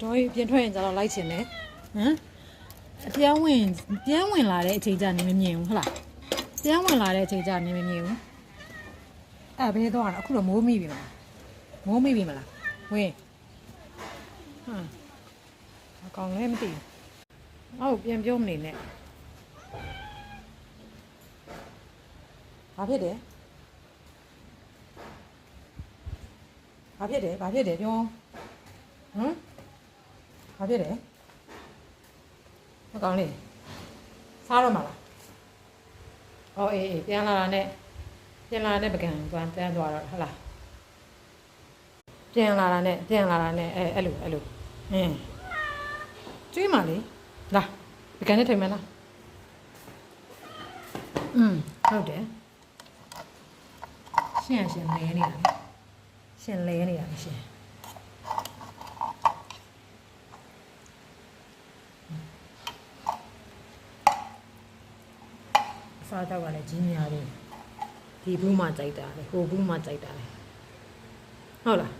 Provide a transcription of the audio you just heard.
တော်ကြီးပြင်ထွက်ရင်ကျတော့လိုက်ချင်တယ်ဟမ်တရားဝင်လာတဲ့အချိန်ကြနေမမြင်ဘူးဟုတ်လားတရားဝင်လာတဲ့အချိန်ကြနေမမြင်ဘူးအဲ့ဘယ်တော့အခုတော့မိုးမိပြီမလားမိုးမိပြီမလားဝင်အကောင်လည်းမသိဘူးပြန်ပြုံးနေနဲ့ဘာဖြစ်တယ်ပြောဟမ်ဘာဖြစ်တယ်အကောင်လေးစားတော့မလားအေးပြန်လာတာနဲ့ပကံသွားတန်းသွားတော့ဟုတ်လားပြန်လာတာနဲ့အဲ့လိုကျွေးပါလေလာပကံနဲ့ထိုင်မလားဟုတ်တယ်ရှင်လဲနေတာရှင်စားတော့ကလည်းကြီးများတယ်ဒီဘူးမှကြိုက်တာလေဟိုဘူးမှကြိုက်တာလေဟုတ်လား